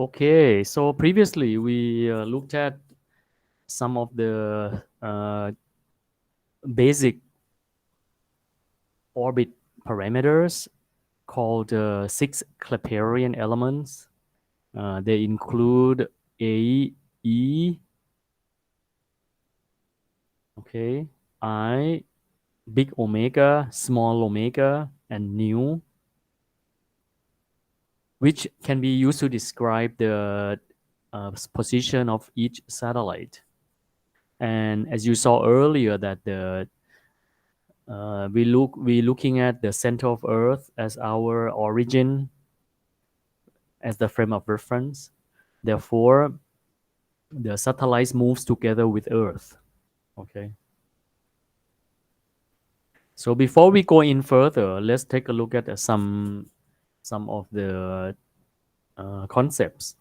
Okay, so previously we looked at some of the basic orbit parameters called six Clapeyron elements. They include A, E, okay, I, big omega, small omega, and nu, which can be used to describe the position of each satellite. And as you saw earlier, that the we looking at the center of Earth as our origin, as the frame of reference. Therefore, the satellites moves together with Earth. Okay. So before we go in further, let's take a look at some of the concepts.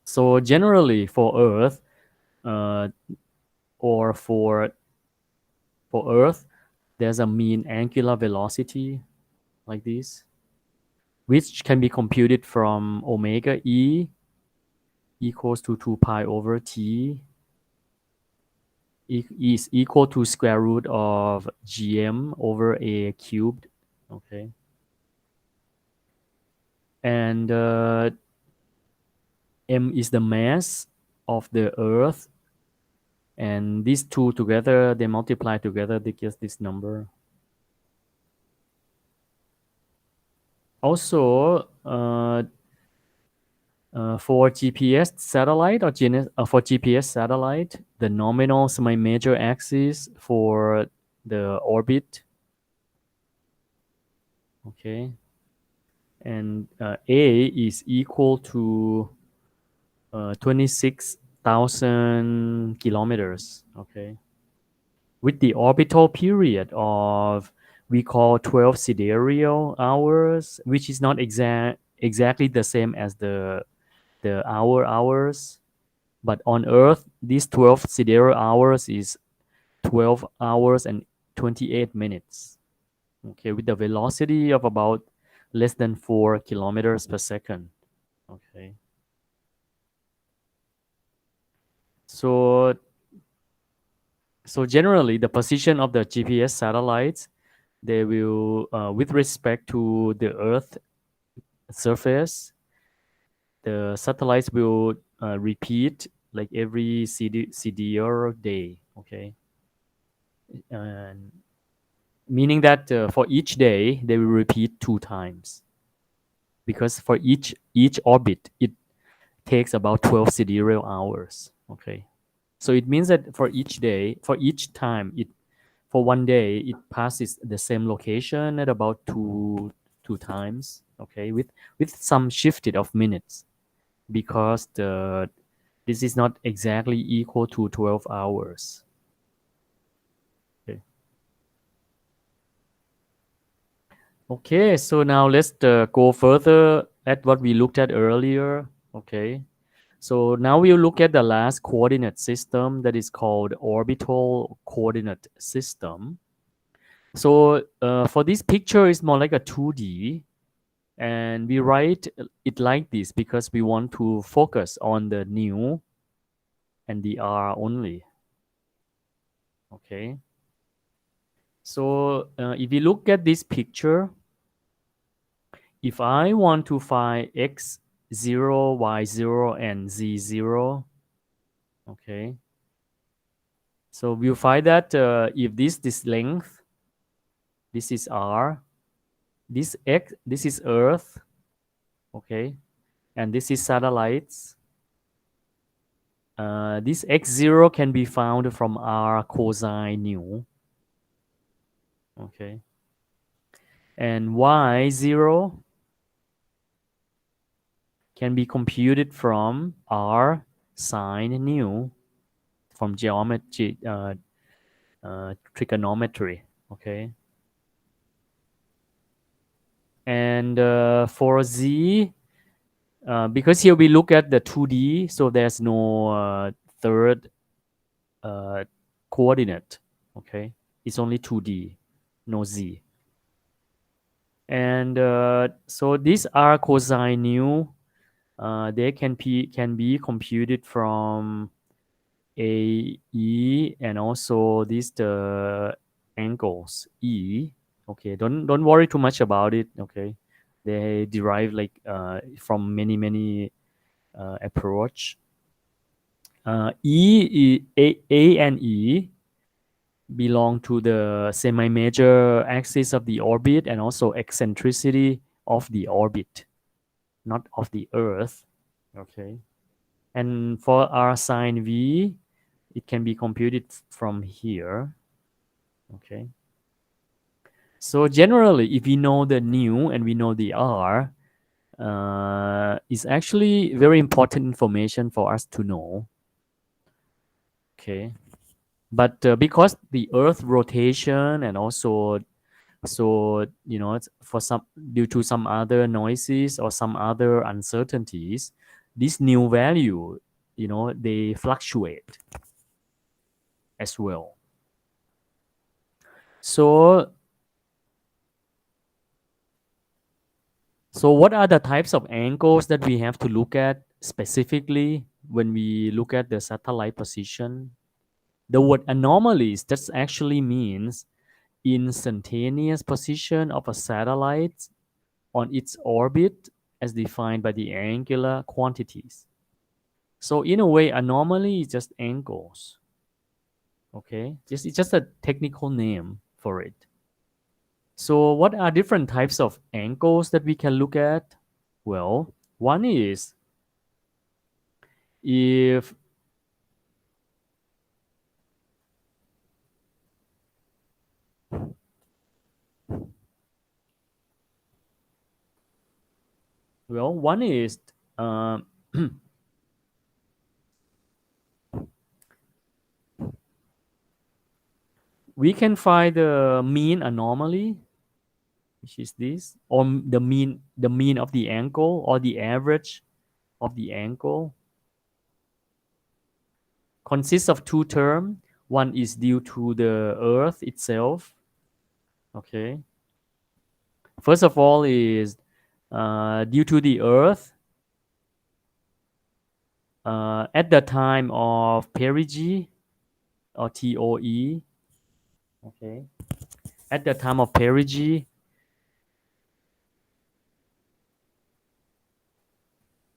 So generally, for Earth, uh, or for Earth, there's a mean angular velocity like this, which can be computed from omega e equals to 2 pi over t is equal to square root of gm over a cubed. Okay. And m is the mass of the Earth. And these two together, they multiply together, they give this number. Also, for GPS satellite for GPS satellite, the nominal semi-major axis for the orbit, okay, and A is equal to 26,000 kilometers, okay, with the orbital period of we call 12 sidereal hours, which is not exactly the same as the hours. But on Earth, these 12 sidereal hours is 12 hours and 28 minutes. Okay, with the velocity of about less than 4 kilometers per second. Okay. So generally, the position of the GPS satellites, they will, with respect to the Earth surface, the satellites will repeat like every CDR day. Okay. And meaning that for each day they will repeat 2 times, because for each orbit it takes about 12 sidereal hours. Okay, so it means that for each day, for each time, it for one day it passes the same location at about two times. Okay, with some shifted of minutes, because the this is not exactly equal to 12 hours. Okay. Okay, so now let's go further at what we looked at earlier. Okay, so now we'll look at the last coordinate system, that is called orbital coordinate system. So for this picture, it's more like a 2D, and we write it like this because we want to focus on the nu and the r only. Okay, so if you look at this picture, if I want to find x0, y0, and z0, okay, so we'll find that if this length, this is r, this x, this is Earth, okay, and this is satellites. This x0 can be found from r cosine nu, okay, and y0 can be computed from r sine nu, from geometry, trigonometry, okay. And for z, because here we look at the 2D, so there's no third coordinate, okay. It's only 2D, no z. And so these are cosine nu. they can be computed from A, E, and also these the angles E. Okay, don't worry too much about it. Okay, they derive like from many approach. A and E belong to the semi-major axis of the orbit and also eccentricity of the orbit, not of the Earth. Okay, and for R sine V, it can be computed from here. Okay, so generally, if we know the nu and we know the R, is actually very important information for us to know. Okay, but because the Earth rotation and also for some due to some other noises or some other uncertainties, this new value, they fluctuate as well. So what are the types of angles that we have to look at specifically when we look at the satellite position? The word anomalies, that actually means instantaneous position of a satellite on its orbit as defined by the angular quantities. So in a way, anomaly is just angles. Okay, it's just a technical name for it. So what are different types of angles that we can look at? Well, one is if one is um, we can find the mean anomaly, which is this, or the mean of the angle or the average of the angle consists of two terms. One is due to the Earth itself. Okay. First of all, is due to the Earth at the time of perigee or TOE. Okay. At the time of perigee.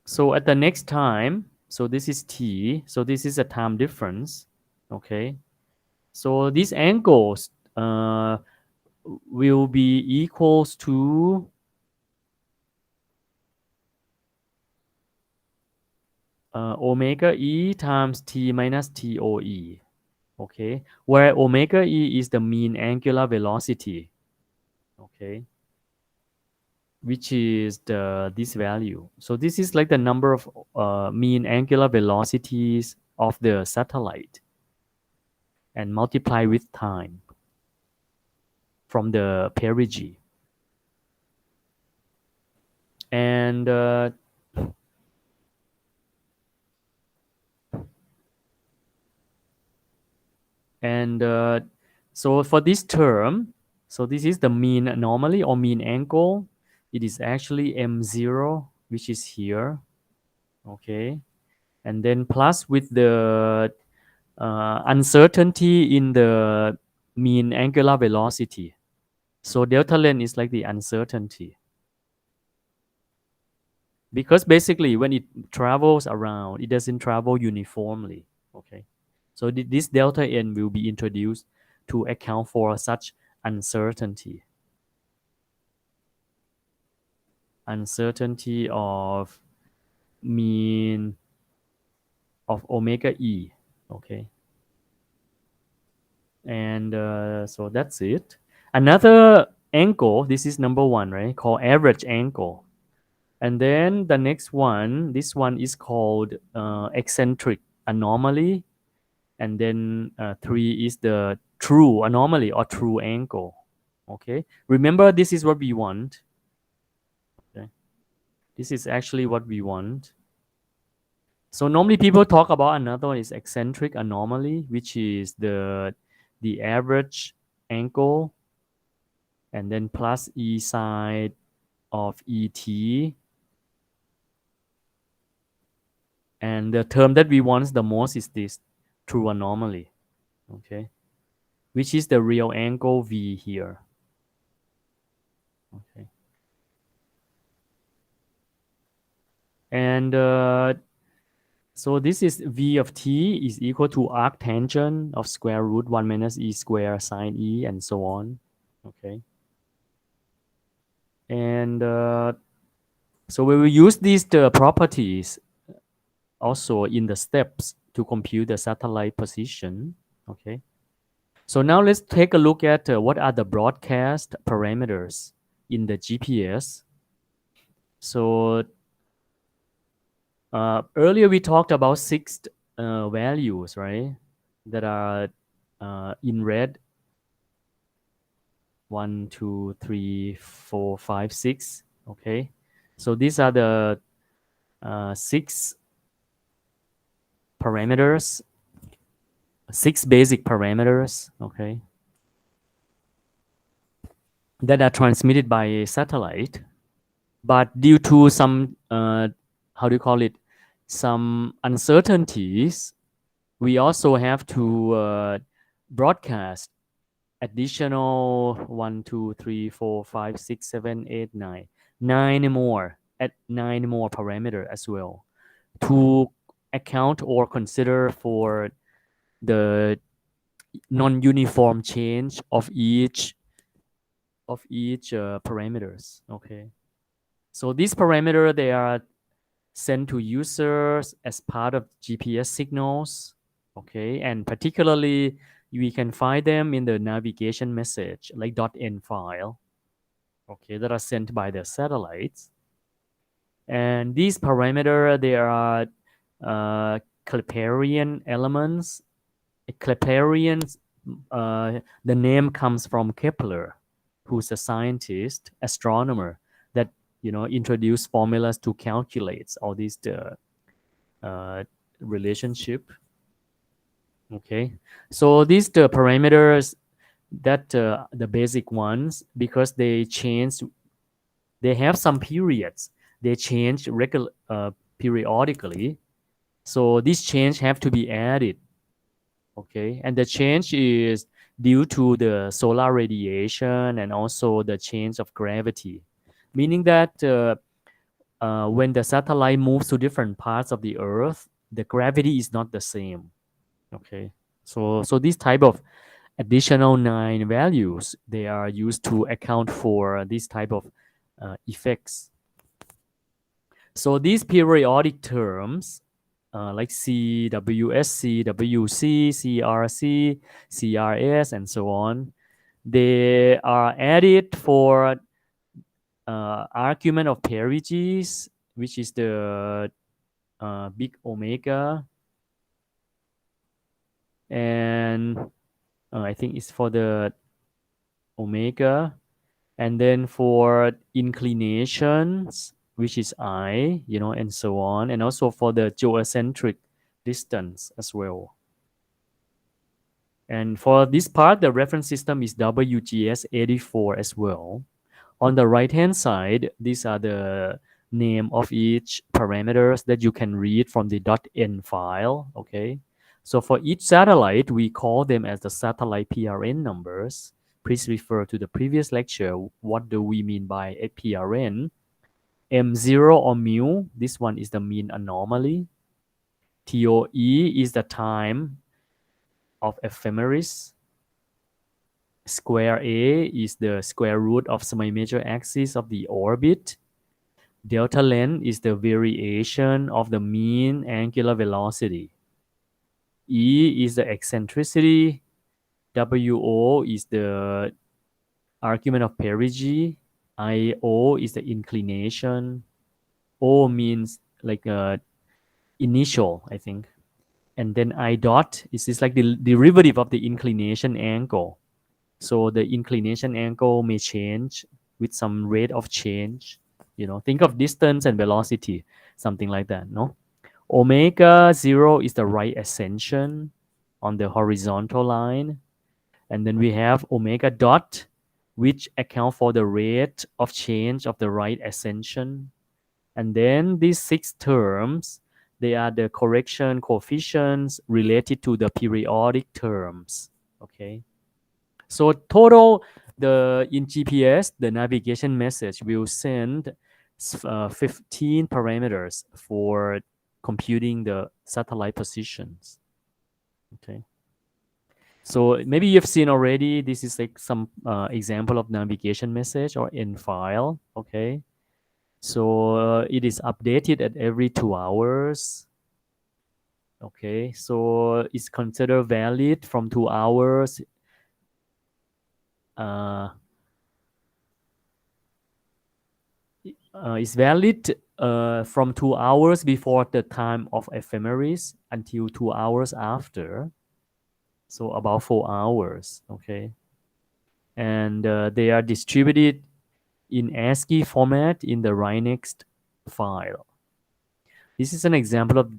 So at the next time, so this is T. So this is a time difference. Okay. So these angles will be equals to omega E times T minus TOE. Okay, where omega E is the mean angular velocity. Okay, which is this value. So this is like the number of mean angular velocities of the satellite and multiply with time from the perigee. And and so for this term, so this is the mean anomaly or mean angle. It is actually m0, which is here. Okay, and then plus with the uncertainty in the mean angular velocity. So delta length is like the uncertainty. Because basically when it travels around, it doesn't travel uniformly. Okay. So this delta n will be introduced to account for such uncertainty. Uncertainty of mean of omega e. Okay. And so that's it. Another angle, this is number one, right? Called average angle. And then the next one, this one is called eccentric anomaly. And then three is the true anomaly or true angle. Okay. Remember, this is what we want. Okay. This is actually what we want. So normally people talk about another one is eccentric anomaly, which is the average angle and then plus e side of et And the term that we want the most is this true anomaly, okay, which is the real angle V here. Okay. And so this is V of t is equal to arctangent of square root 1 minus e square sine e and so on. Okay. And so we will use these properties also in the steps to compute the satellite position. Okay. So now let's take a look at what are the broadcast parameters in the GPS. So earlier we talked about 6 values, right? That are in red 1, 2, 3, 4, 5, 6. Okay. So these are the 6 parameters, 6 basic parameters, okay, that are transmitted by a satellite. But due to some, how do you call it, some uncertainties, we also have to broadcast additional 1, 2, 3, 4, 5, 6, 7, 8, 9, 9 more, at 9 more parameter as well to account or consider for the non-uniform change of each parameters. Okay, so these parameter they are sent to users as part of GPS signals. Okay, and particularly we can find them in the navigation message like .n file. Okay, that are sent by the satellites. And these parameter they are Keplerian elements. Keplerian, the name comes from Kepler, who's a scientist, astronomer that introduced formulas to calculate all these uh, relationship. Okay, so these the parameters that the basic ones because they change. They have some periods. They change periodically. So this change have to be added. Okay, and the change is due to the solar radiation and also the change of gravity, meaning that when the satellite moves to different parts of the Earth, the gravity is not the same. Okay, so this type of additional 9 values they are used to account for this type of effects. So these periodic terms like CWS, CWC, CRC, CRS, and so on, they are added for argument of perishes, which is the big omega, and I think it's for the omega, and then for inclinations, which is I, and so on, and also for the geocentric distance as well. And for this part, the reference system is WGS84 as well. On the right-hand side, these are the name of each parameters that you can read from the .n file, okay? So for each satellite, we call them as the satellite PRN numbers. Please refer to the previous lecture. What do we mean by a PRN? M0 or mu, this one is the mean anomaly. TOE is the time of ephemeris. Square A is the square root of semi-major axis of the orbit. Delta length is the variation of the mean angular velocity. E is the eccentricity. WO is the argument of perigee. IO is the inclination. O means like initial, I think. And then I dot is this like the derivative of the inclination angle. So the inclination angle may change with some rate of change. Think of distance and velocity, something like that, no? Omega 0 is the right ascension on the horizontal line. And then we have omega dot, which account for the rate of change of the right ascension. And then these 6 terms, They are the correction coefficients related to the periodic terms. Okay. So total, in GPS, the navigation message will send 15 parameters for computing the satellite positions. Okay. So maybe you've seen already. This is like some example of navigation message or in file. Okay. So it is updated at every 2 hours. Okay. So it's considered valid from 2 hours. Uh, is valid from 2 hours before the time of ephemeris until 2 hours after. So about 4 hours. Okay. And they are distributed in ASCII format in the Rhinext file. This is an example of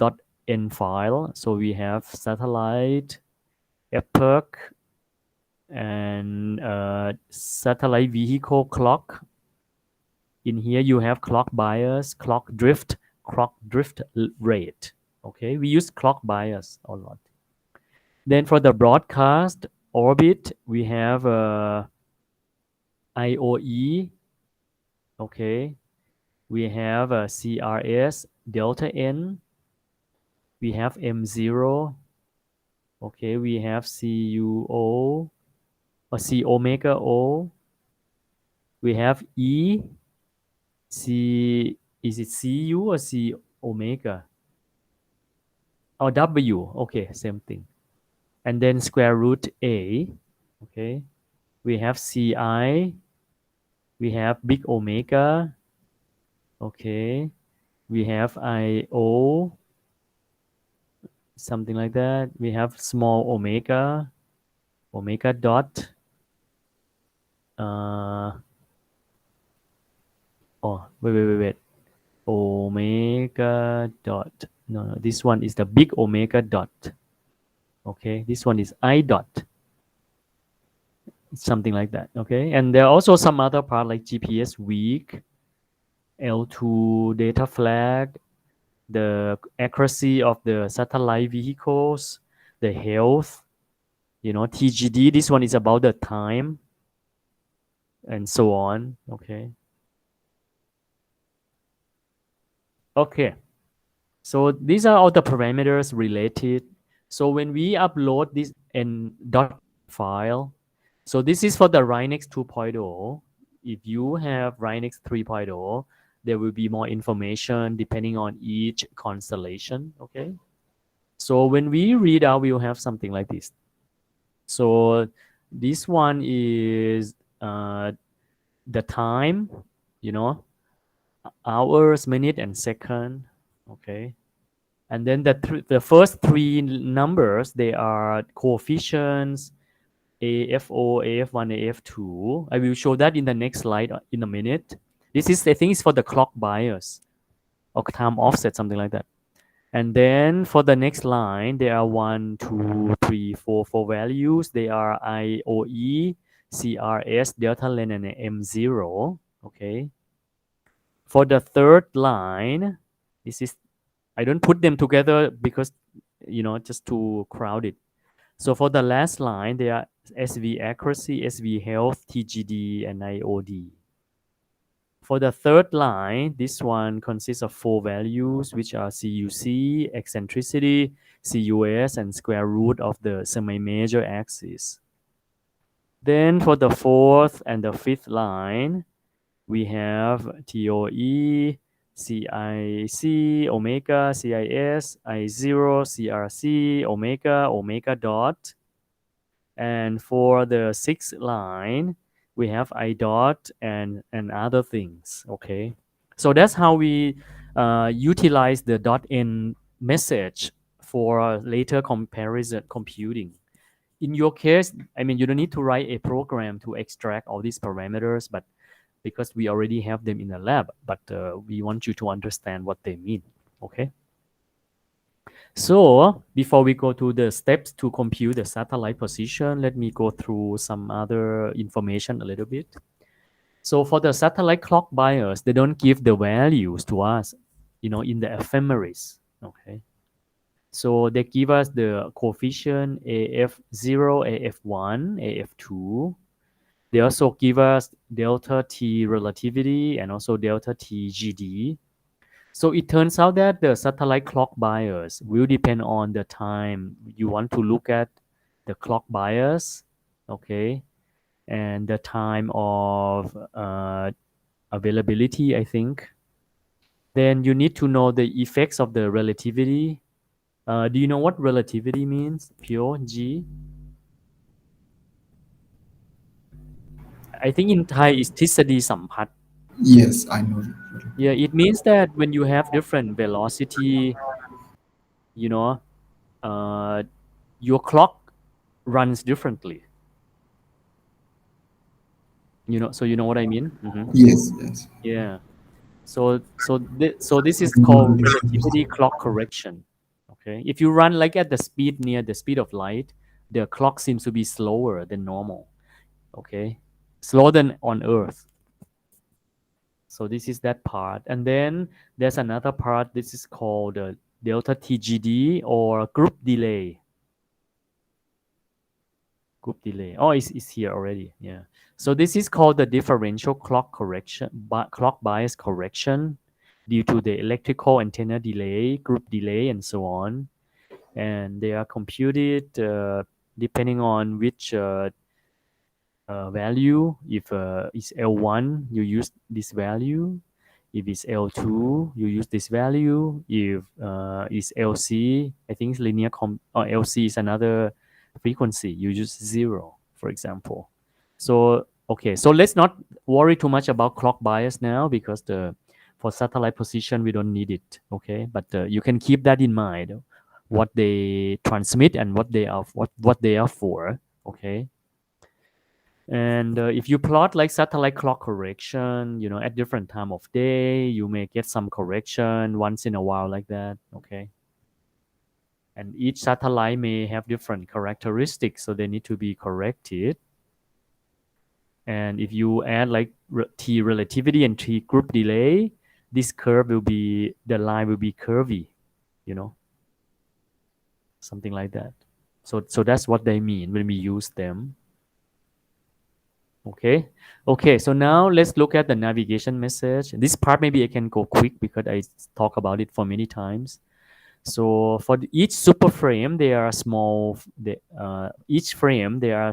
.n file. So we have satellite, epoch, and satellite vehicle clock. In here you have clock bias, clock drift rate. Okay, we use clock bias a lot. Then for the broadcast orbit, we have IOE. Okay, we have CRS delta N. We have M0. Okay, we have CUO or C omega O. We have E. C, is it CU or C omega? Oh, W. Okay, same thing. And then square root A. Okay. We have CI. We have big omega. Okay. We have IO. Something like that. We have small omega. Omega dot. Wait. Omega dot. No, this one is the big omega dot. Okay. This one is I dot. Something like that. Okay. And there are also some other part like GPS weak, L2 data flag, the accuracy of the satellite vehicles, the health, TGD. This one is about the time and so on. Okay. Okay. So these are all the parameters related. So when we upload this in dot file, so this is for the Rhinext 2.0. If you have Rhinext 3.0, there will be more information depending on each constellation. Okay. So when we read out, we'll have something like this. So this one is the time, hours, minute, and second. Okay. And then the first three numbers, they are coefficients, AFO, AF1, AF2. I will show that in the next slide in a minute. This is, I think, is for the clock bias or time offset, something like that. And then for the next line, there are 1, 2, 3, 4 values. They are IOE, CRS, delta len, and M0. Okay. For the third line, this is, I don't put them together because, just too crowded. So for the last line, they are SV accuracy, SV health, TGD, and IOD. For the third line, this one consists of 4 values, which are CUC, eccentricity, CUS, and square root of the semi-major axis. Then for the fourth and the fifth line, we have TOE, CIC, omega, CIS, I0, CRC, omega dot. And for the sixth line, we have I dot and other things. Okay. So that's how we utilize the .n message for later comparison computing. In your case, I mean, you don't need to write a program to extract all these parameters, but because we already have them in the lab, but we want you to understand what they mean. Okay. So before we go to the steps to compute the satellite position, let me go through some other information a little bit. So for the satellite clock bias, they don't give the values to us, in the ephemeris. Okay. So they give us the coefficient AF0, AF1, AF2. They also give us delta T relativity and also delta T GD. So it turns out that the satellite clock bias will depend on the time you want to look at the clock bias, okay, and the time of availability, I think. Then you need to know the effects of the relativity. Do you know what relativity means? Pure G. I think in Thai is ทฤษฎีสัมพัทธ์ Yes, I know. Yeah, it means that when you have different velocity, you know, uh, your clock runs differently. So you know what I mean? Yes, yes. Yeah. So this I is know called this. relativity clock correction. Okay. If you run like at the speed near the speed of light, the clock seems to be slower than normal. Okay. Slower than on Earth. So this is that part. And then there's another part. This is called delta TGD or group delay. Group delay. Oh, it's here already. Yeah. So this is called the differential clock correction, clock bias correction due to the electrical antenna delay, group delay, and so on. And they are computed depending on which value. If it's L1, you use this value. If it's L2, you use this value. If it's LC, I think it's or LC is another frequency. You use 0, for example. So okay, so let's not worry too much about clock bias now because for satellite position we don't need it. Okay, but you can keep that in mind, what they transmit and what they are for. Okay. And if you plot like satellite clock correction, at different time of day, you may get some correction once in a while like that. Okay. And each satellite may have different characteristics, so they need to be corrected. And if you add like T relativity and T group delay, the line will be curvy, you know, something like that. So that's what they mean when we use them. Okay. Okay. So now let's look at the navigation message. This part maybe I can go quick because I talk about it for many times. So for each super frame, there are each frame there are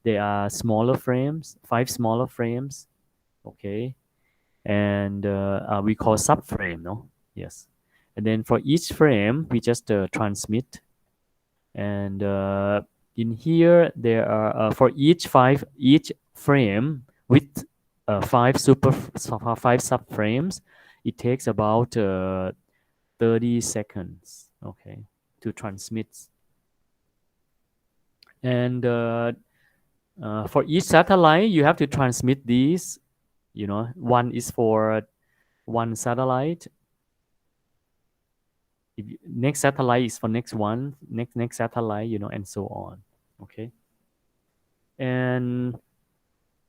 there are smaller frames, 5 smaller frames. Okay. And we call subframe, no? Yes. And then for each frame, we just transmit. And in here there are for each frame with five subframes, it takes about 30 seconds, okay, to transmit. And for each satellite you have to transmit these, one is for one satellite. Next satellite is for next one, next satellite, and so on. Okay. And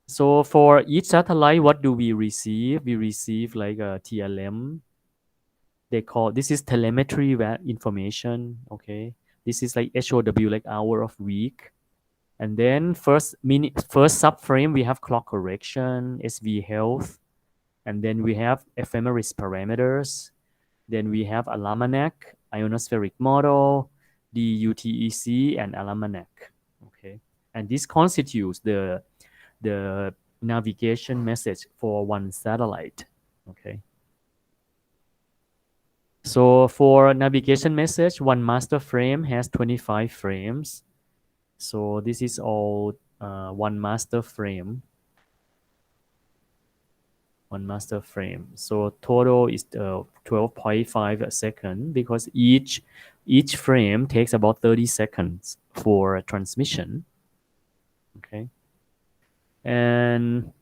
so for each satellite, what do we receive? We receive like a TLM. This is telemetry information. Okay. This is like HOW, like hour of week. And then first subframe, we have clock correction, SV health. And then we have ephemeris parameters. Then we have almanac, ionospheric model, DUTEC, and almanac. Okay. And this constitutes the navigation message for one satellite. Okay. So for navigation message, one master frame has 25 frames. So this is all one master frame. One master frame. So total is 12.5 a second because each frame takes about 30 seconds for transmission. Okay. And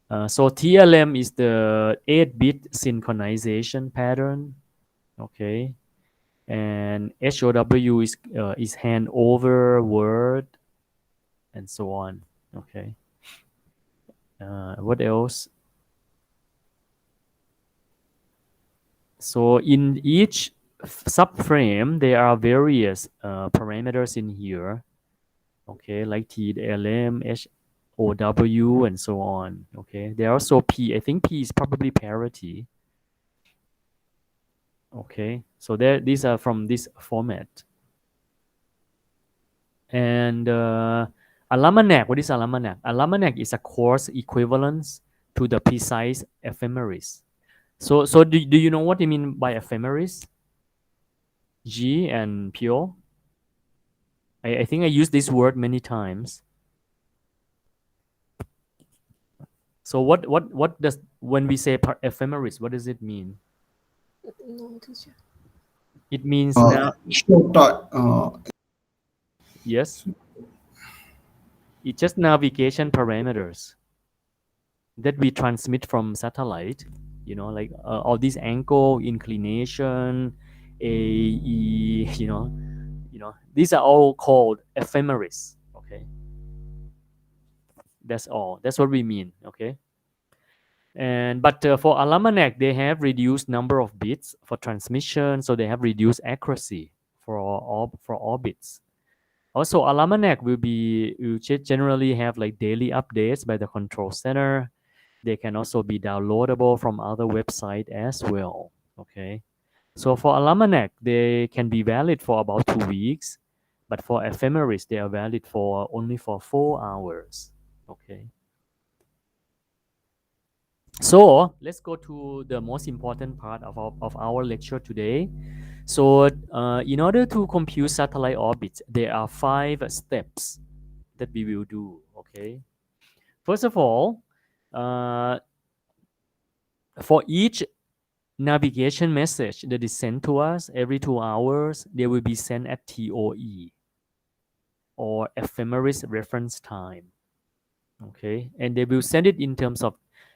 so TLM is the 8-bit synchronization pattern. Okay. And HOW is hand over word and so on. Okay. What else? So in each subframe, there are various parameters in here. Okay, like TLM, HOW, and so on. Okay, there are also P. I think P is probably parity. Okay, so these are from this format. And almanac, what is almanac? Almanac is a coarse equivalence to the precise ephemeris. So do you know what I mean by ephemeris? G and pure. I think I use this word many times. So what does when we say ephemeris, what does it mean? No, teacher. It means now Short, yes, it's just navigation parameters that we transmit from satellite. You know, like all these angle, inclination, A, E. These are all called ephemeris. Okay, that's all. That's what we mean. Okay. And but for almanac, they have reduced number of bits for transmission, so they have reduced accuracy for orbits. Also, almanac will generally have like daily updates by the control center. They can also be downloadable from other website as well. Okay, so for almanac, they can be valid for about 2 weeks, but for ephemeris, they are valid for only for 4 hours. Okay. So let's go to the most important part of our lecture today. So in order to compute satellite orbits, there are 5 steps that we will do. Okay. First of all, uh, for each navigation message that is sent to us every 2 hours, they will be sent at TOE or ephemeris reference time. Okay. And they will send it in terms of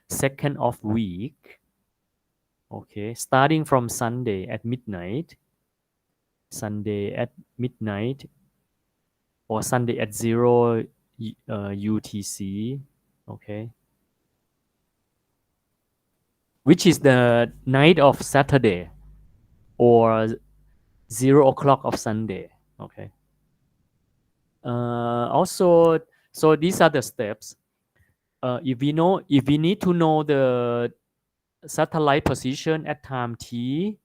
second of week. Okay, starting from Sunday at midnight, or Sunday at 0 UTC. Okay, which is the night of Saturday or 0 o'clock of Sunday. Okay. Also, so these are the steps. If we need to know the satellite position at time T,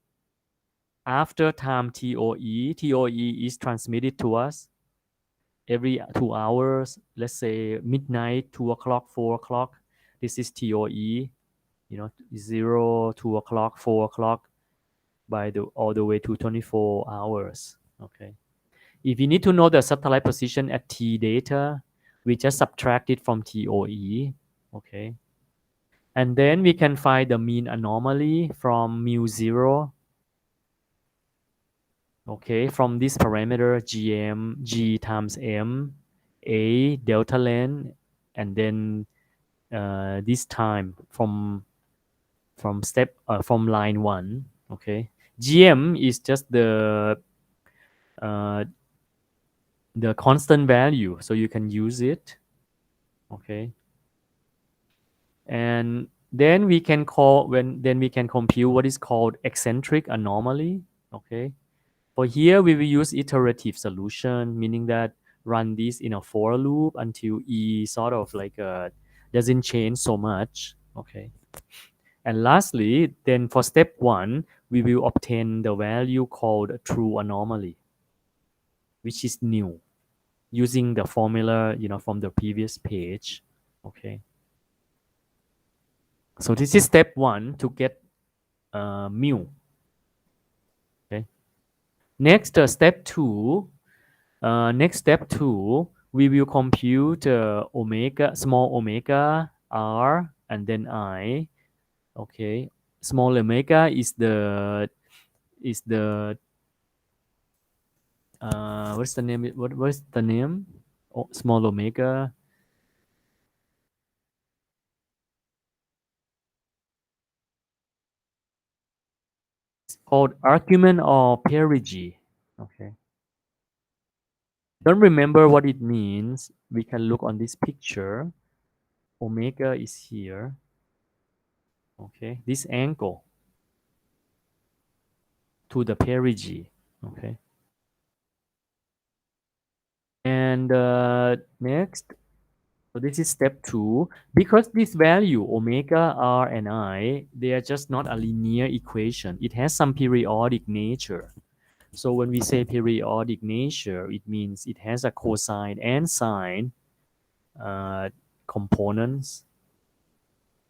after time TOE is transmitted to us every 2 hours. Let's say midnight, 2 o'clock, 4 o'clock. This is TOE. 0, 2 o'clock, 4 o'clock, by the all the way to 24 hours. Okay. If you need to know the satellite position at T data, we just subtract it from TOE. Okay. And then we can find the mean anomaly from mu0. Okay, from this parameter G times M, A delta length, and then this time from line 1. Okay, GM is just uh, the constant value, so you can use it. Okay, and then we can compute what is called eccentric anomaly. Okay, for here we will use iterative solution, meaning that run this in a for loop until E sort of like doesn't change so much. Okay. And lastly, then for step 1, we will obtain the value called true anomaly, which is new, using the formula, from the previous page. Okay. So this is step 1 to get mu. Okay. Next, step two, we will compute small omega r, and then I. Okay, small omega is the what's the name? What's the name? Oh, small omega is called argument or perigee. Okay. Don't remember what it means. We can look on this picture. Omega is here. Okay, this angle. to the perigee. Okay. And next, so this is step 2. Because this value omega r and I, they are just not a linear equation. It has some periodic nature. So when we say periodic nature, it means it has a cosine and sine components.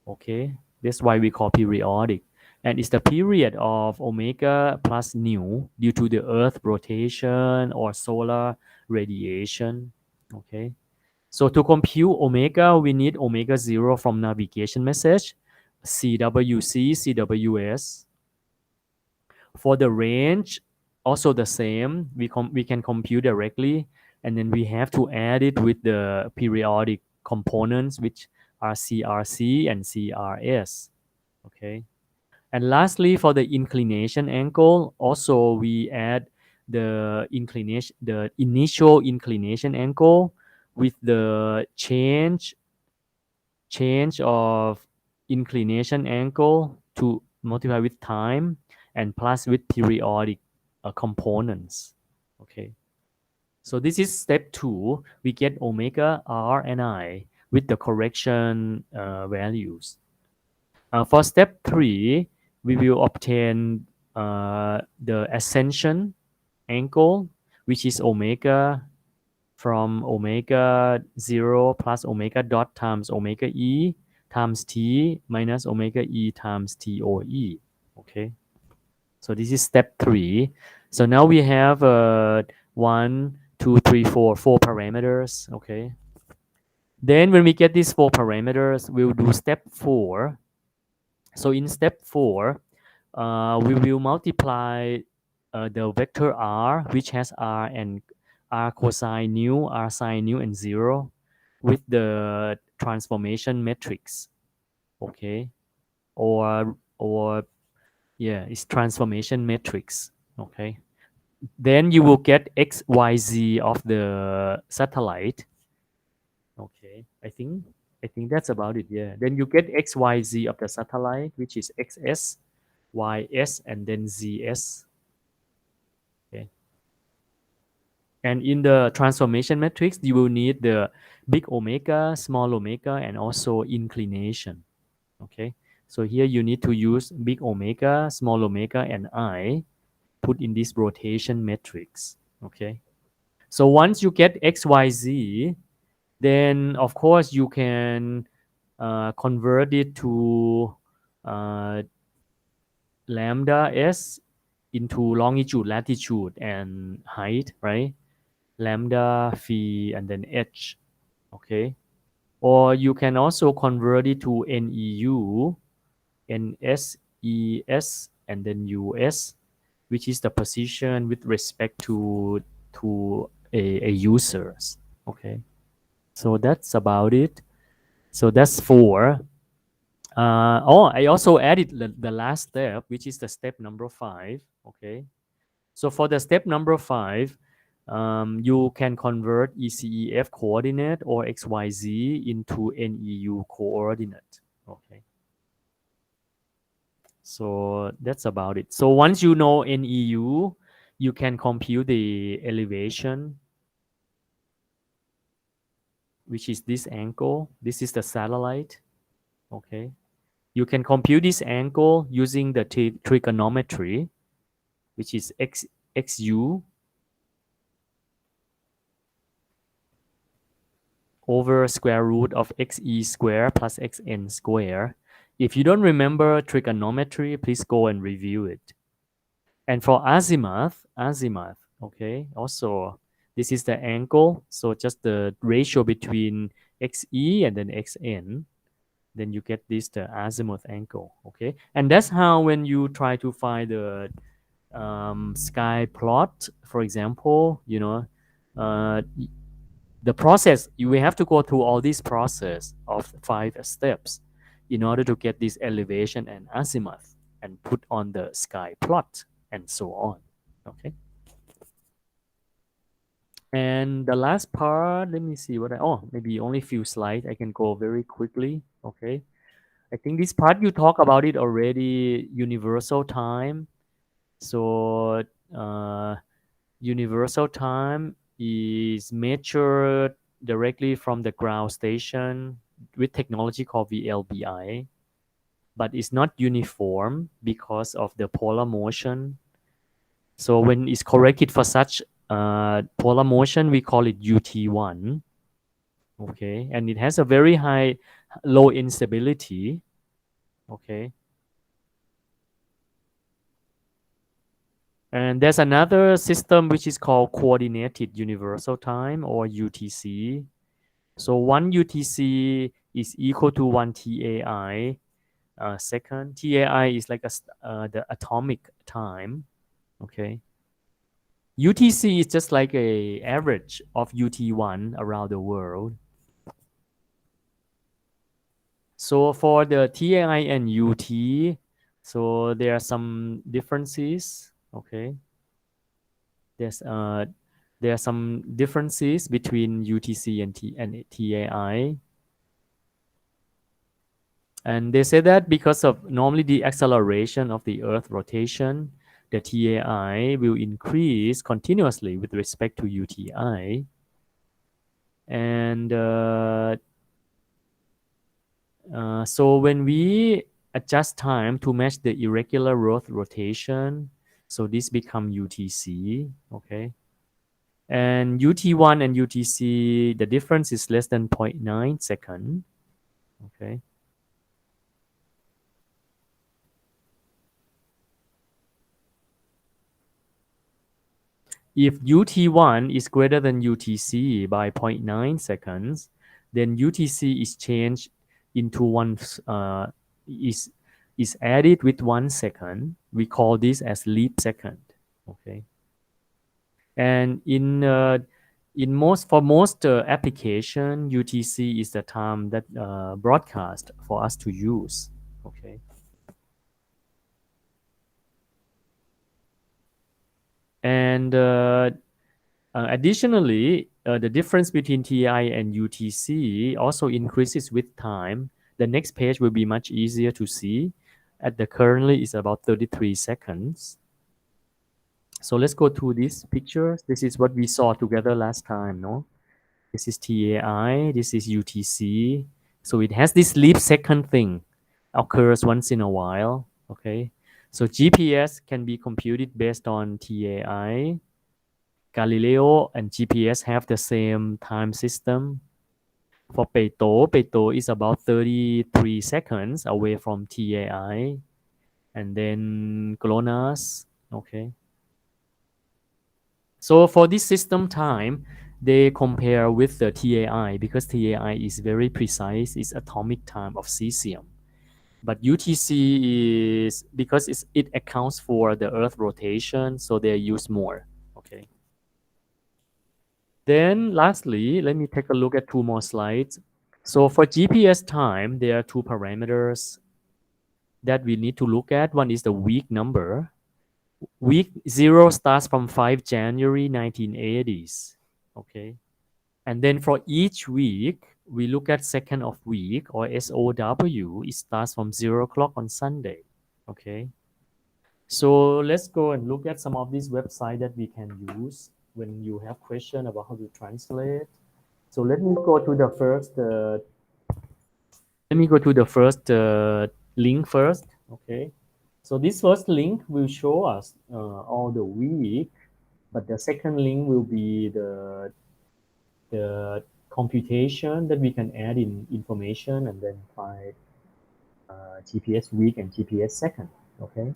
Okay, that's why we call periodic. And it's the period of omega plus nu due to the Earth rotation or solar radiation. Okay, so to compute omega, we need omega 0 from navigation message, CWC, CWS. For the range, also the same. We can compute directly, and then we have to add it with the periodic components, which are CRC and CRS. Okay. And lastly, for the inclination angle, also we add the initial inclination angle with the change of inclination angle to multiply with time and plus with periodic components. Okay. So this is step 2. We get omega r and I with the correction values. For step 3, we will obtain the ascension angle, which is omega from omega 0 plus omega dot times omega e times t minus omega e times TOE. Okay. So this is step 3. So now we have 1, 2, 3, 4 parameters. Okay. Then when we get these 4 parameters, we'll do step 4. So in step 4, we will multiply the vector r, which has r and r cosine nu, r sine nu, and 0 with the transformation matrix. Okay. Or yeah, it's transformation matrix. Okay. Then you will get x, y, z of the satellite. Okay. I think that's about it. Yeah. Then you get x, y, z of the satellite, which is xs, ys, and then zs. Okay. And in the transformation matrix, you will need the big omega, small omega, and also inclination. Okay. So here you need to use big omega, small omega, and I put in this rotation matrix. Okay. So once you get x, y, z, then of course you can convert it to uh, lambda s into longitude, latitude, and height, right? Lambda, phi, and then h. Okay. Or you can also convert it to NEU, NS, ES, and then US, which is the position with respect to a users. Okay. So that's about it. So that's 4. I also added the last step, which is the step number 5. Okay. So for the step number 5, you can convert ECEF coordinate or XYZ into NEU coordinate. Okay. So that's about it. So once you know NEU, you can compute the elevation, which is this angle. This is the satellite. Okay. You can compute this angle using the trigonometry, which is xu over square root of xe square plus xn square. If you don't remember trigonometry, please go and review it. And for azimuth, okay, also this is the angle. So just the ratio between xe and then xn. Then you get this, the azimuth angle. Okay. And that's how when you try to find the sky plot, for example, the process, you will have to go through all this process of 5 steps in order to get this elevation and azimuth and put on the sky plot and so on. Okay. And the last part, let me see maybe only few slides. I can go very quickly. Okay. I think this part you talk about it already, universal time. So universal time is measured directly from the ground station with technology called VLBI, but it's not uniform because of the polar motion. So when it's corrected for such polar motion, we call it UT1. Okay, and it has a very low instability. Okay, and there's another system which is called Coordinated Universal Time, or UTC. So one UTC is equal to one TAI second. TAI is like the atomic time. Okay. UTC is just like a average of UT1 around the world. So for the TAI and UT, so there are some differences. Okay. There's there are some differences between UTC and TAI. And they say that because of normally the acceleration of the Earth rotation, the TAI will increase continuously with respect to UTI. And so when we adjust time to match the irregular Earth rotation, so this become UTC, okay? And UT1 and UTC, the difference is less than 0.9 second, okay? If UT1 is greater than UTC by 0.9 seconds, then UTC is changed into is added with 1 second. We call this as leap second. Okay. And in most application, UTC is the time that broadcast for us to use. Okay. And additionally, the difference between TI and UTC also increases with time. The next page will be much easier to see. At the currently is about 33 seconds. So let's go to this picture. This is what we saw together last time, no? This is TAI, this is UTC. So it has this leap second thing, occurs once in a while, okay? So GPS can be computed based on TAI. Galileo and GPS have the same time system. For Peto is about 33 seconds away from TAI. And then GLONASS, okay. So for this system time, they compare with the TAI because TAI is very precise. It's atomic time of cesium. But UTC is because it accounts for the Earth rotation, so they use more. Okay. Then lastly, let me take a look at two more slides. So for GPS time, there are two parameters that we need to look at. One is the week number. Week 0 starts from 5 January 1980s. Okay. And then for each week, we look at second of week, or SOW. It starts from 0 o'clock on Sunday. Okay. So let's go and look at some of these websites that we can use when you have question about how to translate. So let me go to the first. Let me go to the first link first. Okay. So this first link will show us all the week, but the second link will be the computation that we can add in information and then find GPS week and GPS second. Okay.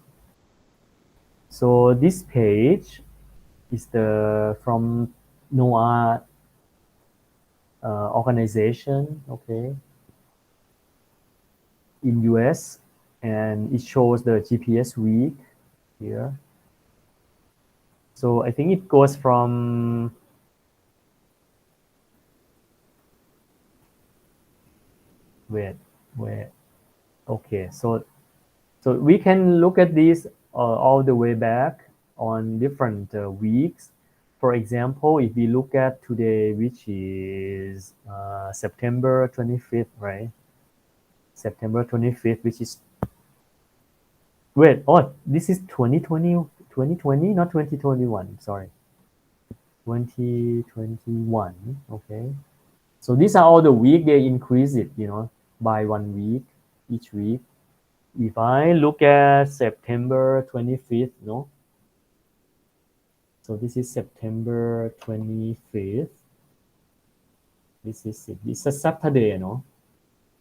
So this page is the from NOAA organization. Okay. In US, and it shows the GPS week here. So I think it goes from where okay, so we can look at this all the way back on different weeks. For example, if we look at today, which is September 25th, right? September 25th, which is this is 2020 2020, not 2021, sorry. 2021, okay. So these are all the week, they increase it, by 1 week, each week. If I look at September 25th, no? So this is September 25th. This is it. It's a Saturday,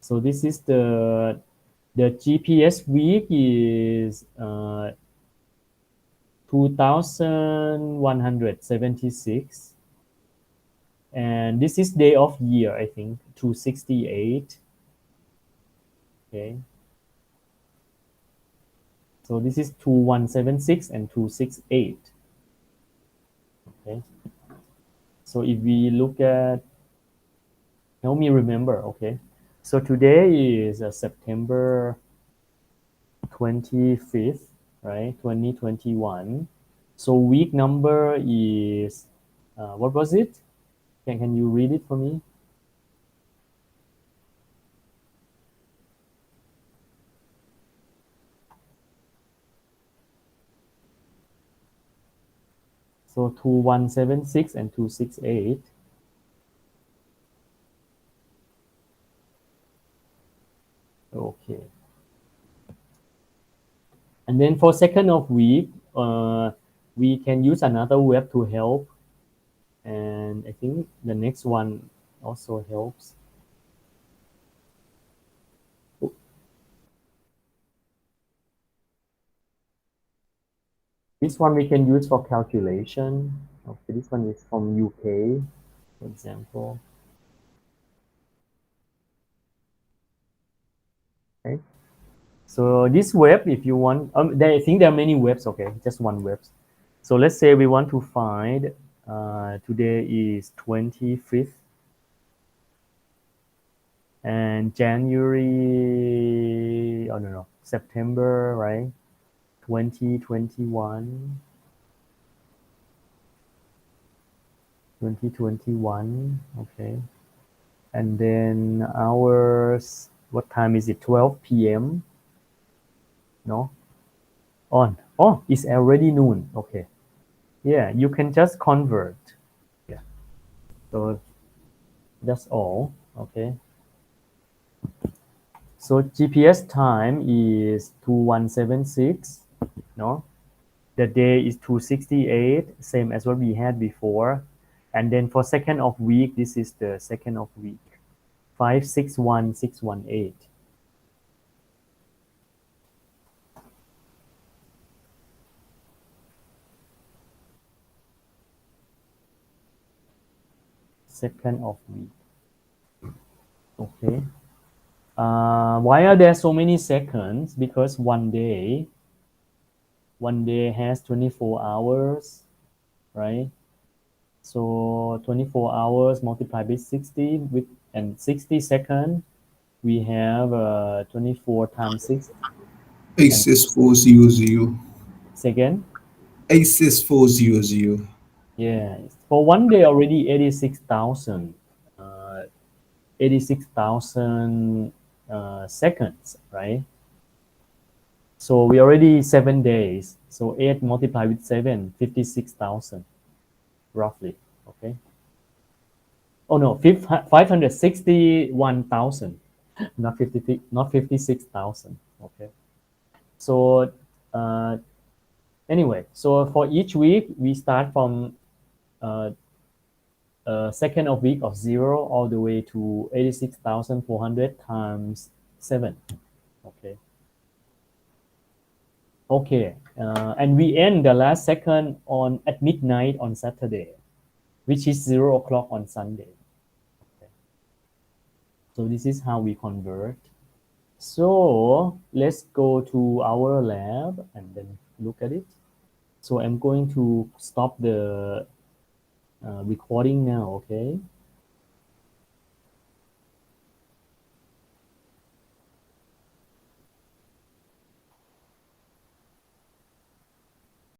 So this is the GPS week is 2176. And this is day of year, I think, 268. Okay. So this is 2176 and 268. Okay. So if we look at, help me remember, okay. So today is September 25th, right? 2021. So week number is, what was it? Can you read it for me? So 2176 and 268. Okay. And then for second of week, we can use another web to help. And I think the next one also helps. This one we can use for calculation. Okay, this one is from UK, for example. Okay. So this web, if you want, I think there are many webs, okay, just one web. So let's say we want to find, today is 25th, and January, oh no, September, right? 2021, 2021, okay. And then hours, what time is it? 12 p.m. No? On. Oh, it's already noon. Okay. Yeah, you can just convert. Yeah. So that's all. Okay. So GPS time is 2176. No? The day is 268, same as what we had before. And then for second of week, this is the second of week. 561618. Second of week. Okay. Why are there so many seconds? Because one day has 24 hours, right? So 24 hours multiplied by 60 and 60 seconds, we have 24 times 6. And ECEF 400. second, ECEF 400. yeah, for one day already 86,000. 86,000 seconds, right? So we already 7 days. So 8 multiplied with 7, 56,000, roughly. Okay. Oh no, 561,000, not 56,000. Okay. So anyway, so for each week we start from second of week of 0 all the way to 86,400 times 7. Okay. Okay. And we end the last second at midnight on Saturday, which is 0 o'clock on Sunday. Okay. So this is how we convert. So let's go to our lab and then look at it. So I'm going to stop the recording now, okay?